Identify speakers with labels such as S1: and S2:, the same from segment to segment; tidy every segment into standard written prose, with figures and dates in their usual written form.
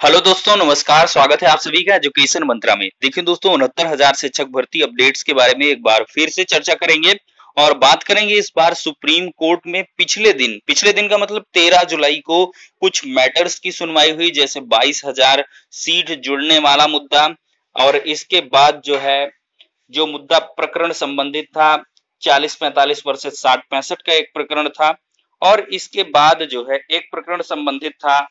S1: Hello दोस्तों, नमस्कार। स्वागत है आप सभी का एजुकेशन मंत्रा में। देखिए दोस्तों, 69,000 शिक्षक भर्ती अपडेट्स के बारे में एक बार फिर से चर्चा करेंगे और बात करेंगे इस बार सुप्रीम कोर्ट में पिछले दिन का मतलब 13 जुलाई को कुछ मैटर्स की सुनवाई हुई, जैसे 22,000 सीट जुड़ने वाला मुद्दा। और इसके बाद जो मुद्दा प्रकरण संबंधित था 40-45 वर्सेस 60-65 का एक प्रकरण था। और इसके बाद एक प्रकरण संबंधित था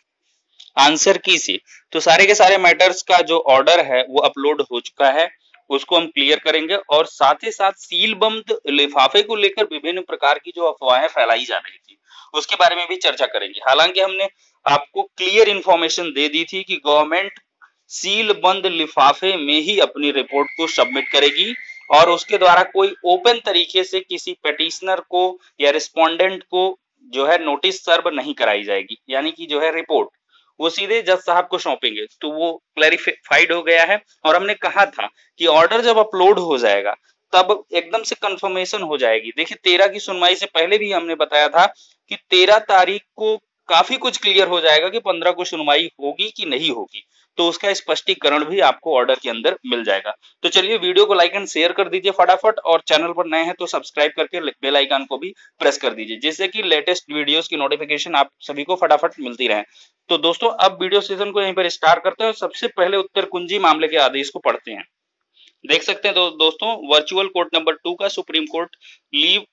S1: आंसर की से। तो सारे के सारे मैटर्स का जो ऑर्डर है वो अपलोड हो चुका है, उसको हम क्लियर करेंगे। और साथ ही साथ सील बंद लिफाफे को लेकर विभिन्न प्रकार की जो अफवाहें फैलाई जा रही थी उसके बारे में भी चर्चा करेंगे। हालांकि हमने आपको क्लियर इंफॉर्मेशन दे दी थी कि गवर्नमेंट सील बंद लिफाफे में ही अपनी रिपोर्ट को सबमिट करेगी और उसके द्वारा कोई ओपन तरीके से किसी पेटिशनर को या रिस्पोंडेंट को नोटिस सर्व नहीं कराई जाएगी, यानी कि रिपोर्ट वो सीधे जज साहब को सौंपेंगे। तो वो क्लैरिफाइड हो गया है। और हमने कहा था कि ऑर्डर जब अपलोड हो जाएगा तब एकदम से कंफर्मेशन हो जाएगी। देखिए 13 की सुनवाई से पहले भी हमने बताया था कि 13 तारीख को काफी कुछ क्लियर हो जाएगा कि 15 को सुनवाई होगी कि नहीं होगी। तो उसका स्पष्टीकरण भी आपको ऑर्डर के अंदर मिल जाएगा। तो चलिए वीडियो को लाइक एंड शेयर कर दीजिए फटाफट, और चैनल पर नए हैं तो सब्सक्राइब करके बेल आइकन को भी प्रेस कर दीजिए, जिससे कि लेटेस्ट वीडियोस की नोटिफिकेशन आप सभी को फटाफट मिलती रहे। तो दोस्तों अब वीडियो सेशन को यहीं पर स्टार्ट करते हैं और सबसे पहले उत्तर कुंजी मामले के आदेश को पढ़ते हैं। देख सकते हैं दोस्तों, वर्चुअल कोर्ट नंबर 2 का supreme court leave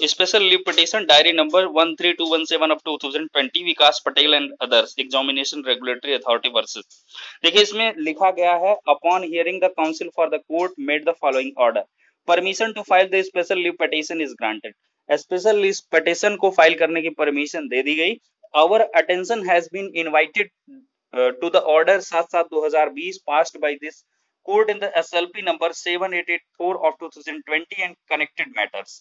S1: special leave petition diary number 13217 of 2020 Vikas Patel and others examination regulatory authority versus. देखिए इसमें लिखा गया है, upon hearing the counsel for the court made the following order, permission to file the special leave petition is granted. Special leave petition को file करने की permission दे दी गई। Our attention has been invited to the order 7/7/2020 passed by this court in the SLP number 7884 of 2020 and connected matters।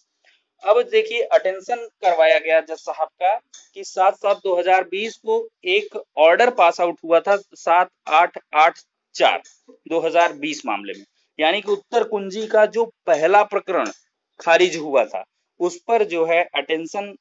S1: अब देखिए attention करवाया गया जज साहब का कि 7/7/2020 को एक ऑर्डर पास आउट हुआ था 7884/2020 मामले में, यानी कि उत्तर कुंजी का जो पहला प्रकरण खारिज हुआ था उस पर अटेंशन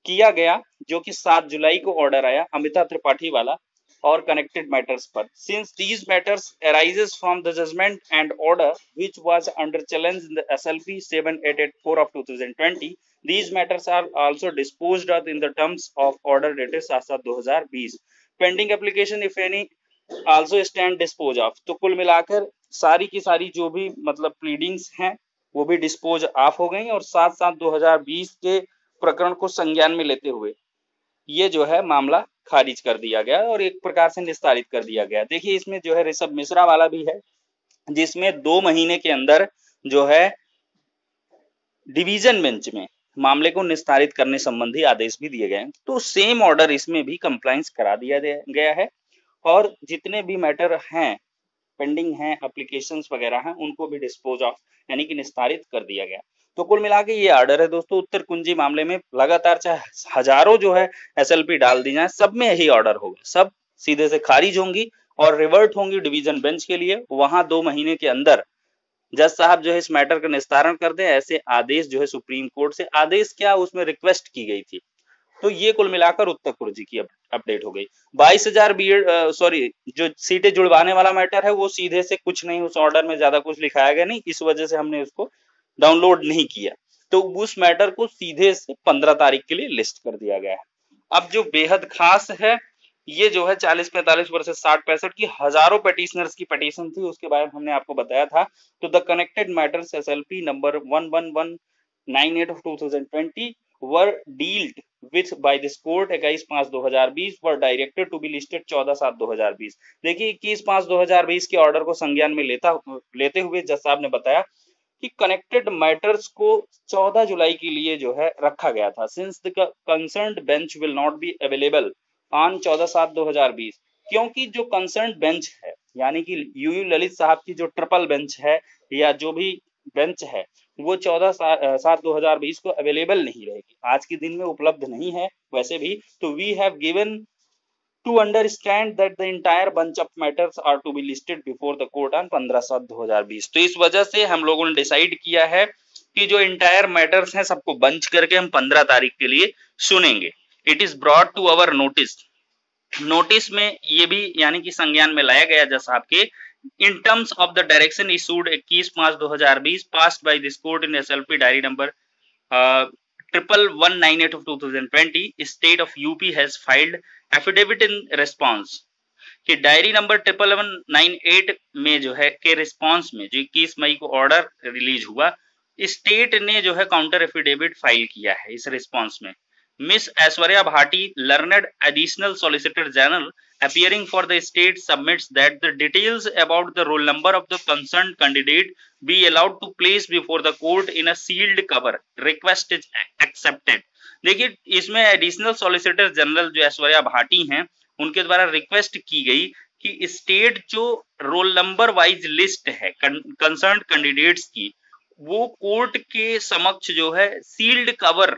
S1: किया गया, जो कि 7 जुलाई को ऑर्डर आया अमिता त्रिपाठी वाला और कनेक्टेड मैटर्स पर। Since these matters arises from the judgement and order which was under challenge in the SLP 7884 of 2020, these matters are also disposed of in the terms of order dated 7/7/2020 pending application if any also stand dispose of। तो कुल मिलाकर सारी की सारी जो भी मतलब pleadings हैं वो भी डिस्पोज ऑफ हो गई और 7/7/2020 के प्रकरण को संज्ञान में लेते हुए ये मामला खारिज कर दिया गया और एक प्रकार से निस्तारित कर दिया गया। देखिए इसमें ऋषभ मिश्रा वाला भी है, जिसमें 2 महीने के अंदर डिवीजन बेंच में मामले को निस्तारित करने संबंधी आदेश भी दिए गए। तो सेम ऑर्डर इसमें भी कंप्लायंस करा दिया गया है और जितने भी मैटर हैं पेंडिंग हैं, एप्लीकेशंस वगैरह हैं, उनको भी डिस्पोज ऑफ यानी कि निस्तारित कर दिया गया। तो कुल मिला के ये ऑर्डर है दोस्तों। उत्तर कुंजी मामले में लगातार चाहे हजारों SLP डाल दी जाए, सब में यही ऑर्डर होगा, सब सीधे से खारिज होंगी और रिवर्ट होंगी डिवीजन बेंच के लिए। वहां 2 महीने के अंदर जज साहब इस मैटर का निस्तारण कर दें, ऐसे आदेश सुप्रीम कोर्ट से आदेश क्या उसमें रिक्वेस्ट की गई थी। तो ये कुल मिलाकर उत्तर कुंजी की अपडेट हो गई। 22,000 जो सीटें जुड़वाने वाला मैटर है वो सीधे से कुछ नहीं, उस ऑर्डर में ज्यादा कुछ लिखाया गया नहीं, इस वजह से हमने उसको डाउनलोड नहीं किया। तो उस मैटर को सीधे से 15 तारीख के लिए लिस्ट कर दिया गया है। अब जो बेहद खास है ये 40-45 वर्सेस 60-65 की हजारों पेटिशनर्स की पिटीशन थी, उसके बारे में हमने आपको बताया था। तो the connected matters SLP number 11198 of 2020 were dealt with by this court 21/5/2020 were directed to be listed 14/7/2020। देखिए 21/5/2020 के ऑर्डर को संज्ञान में लेते हुए जज साहब ने बताया कि कनेक्टेड मैटर्स को 14 जुलाई के लिए रखा गया था। Since the concerned bench will not be available on 14/7/2020, क्योंकि जो कंसर्न्ड बेंच है यानी कि यूयू ललित साहब की जो ट्रिपल बेंच है या जो भी बेंच है वो 14/7/2020 को अवेलेबल नहीं रहेगी, आज के दिन में उपलब्ध नहीं है वैसे भी। तो we have given to understand that the entire bunch of matters are to be listed before the court on 15/7/2020। तो इस वजह से हम लोगों ने डिसाइड किया है कि जो इंटायर मैटर्स हैं सबको बंच करके हम 15 तारीख के लिए सुनेंगे। It is brought to our notice notice में ये भी यानी कि संज्ञान में लाया गया जज साहब के in terms of the direction issued 21/5/2020 passed by this court in SLP diary number 11198 of 2020 state of UP has filed affidavit in response कि डायरी नंबर 11198 में जो है के रिस्पांस में जो 21 मई को ऑर्डर रिलीज हुआ, स्टेट ने जो है काउंटर एफिडेविट फाइल किया है। इस रिस्पांस में miss Aishwarya Bhati learned additional solicitor general appearing for the state submits that the details about the roll number of the concerned candidate be allowed to place before the court in a sealed cover. Request is accepted. देखिए इसमें additional solicitor general जो ऐश्वर्या भाटी हैं उनके द्वारा request की गई कि state जो रोल नंबर वाइज लिस्ट है कंसर्न कैंडिडेट्स की वो कोर्ट के समक्ष जो है सील्ड कवर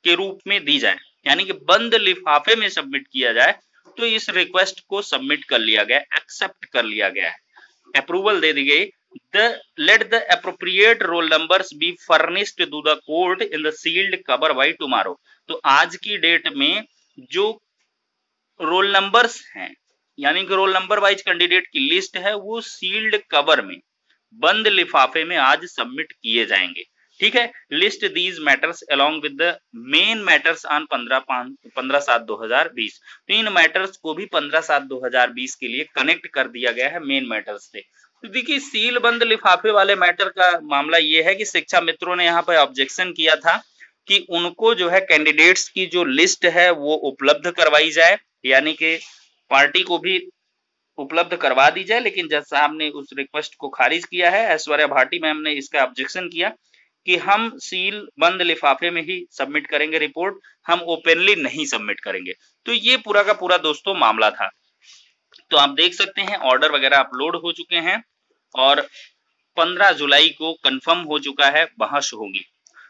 S1: के रूप में दी जाए, यानी कि बंद लिफाफे में सबमिट किया जाए। तो इस रिक्वेस्ट को सबमिट कर लिया गया, एक्सेप्ट कर लिया गया है, अप्रूवल दे दी गई। Let the appropriate roll numbers be furnished to the court in the sealed cover by tomorrow. तो आज की डेट में जो रोल नंबर्स हैं यानी कि रोल नंबर वाइज कैंडिडेट की लिस्ट है वो सील्ड कवर में बंद लिफाफे में आज सबमिट किए जाएंगे। ठीक है, list these matters along with the main matters on 15/7/2020। तो इन मैटर्स को भी 15/7/2020 के लिए कनेक्ट कर दिया गया है मेन मैटर्स से। तो देखिए सील बंद लिफाफे वाले मैटर का मामला ये है कि शिक्षा मित्रों ने यहाँ पर ऑब्जेक्शन किया था कि उनको जो है कैंडिडेट्स की जो लिस्ट है वो उपलब्ध करवाई जाए, यानी कि पार्टी को भी उपलब्ध करवा दी जाए, लेकिन जज साहब ने उस रिक्वेस्ट को खारिज किया है। ऐश्वर्या भाटी मैम ने इसका ऑब्जेक्शन किया कि हम सील बंद लिफाफे में ही सबमिट करेंगे रिपोर्ट, हम ओपनली नहीं सबमिट करेंगे। तो ये पूरा का पूरा दोस्तों मामला था। तो आप देख सकते हैं ऑर्डर वगैरह अपलोड हो चुके हैं और 15 जुलाई को कंफर्म हो चुका है बहस होगी।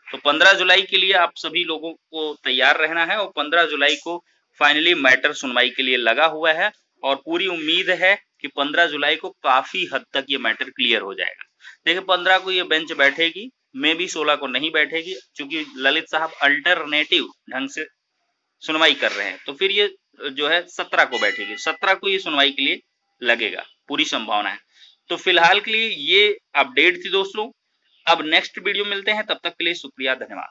S1: तो 15 जुलाई के लिए आप सभी लोगों को तैयार रहना है और 15 जुलाई को फाइनली मैटर सुनवाई के लिए लगा हुआ है और पूरी उम्मीद है कि 15 जुलाई को काफी हद तक ये मैटर क्लियर हो जाएगा। देखिए 15 को ये बेंच बैठेगी, मे भी 16 को नहीं बैठेगी, क्योंकि ललित साहब अल्टरनेटिव ढंग से सुनवाई कर रहे हैं। तो फिर ये जो है 17 को बैठेगी, 17 को ये सुनवाई के लिए लगेगा, पूरी संभावना है। तो फिलहाल के लिए ये अपडेट थी दोस्तों। अब नेक्स्ट वीडियो मिलते हैं, तब तक के लिए शुक्रिया, धन्यवाद।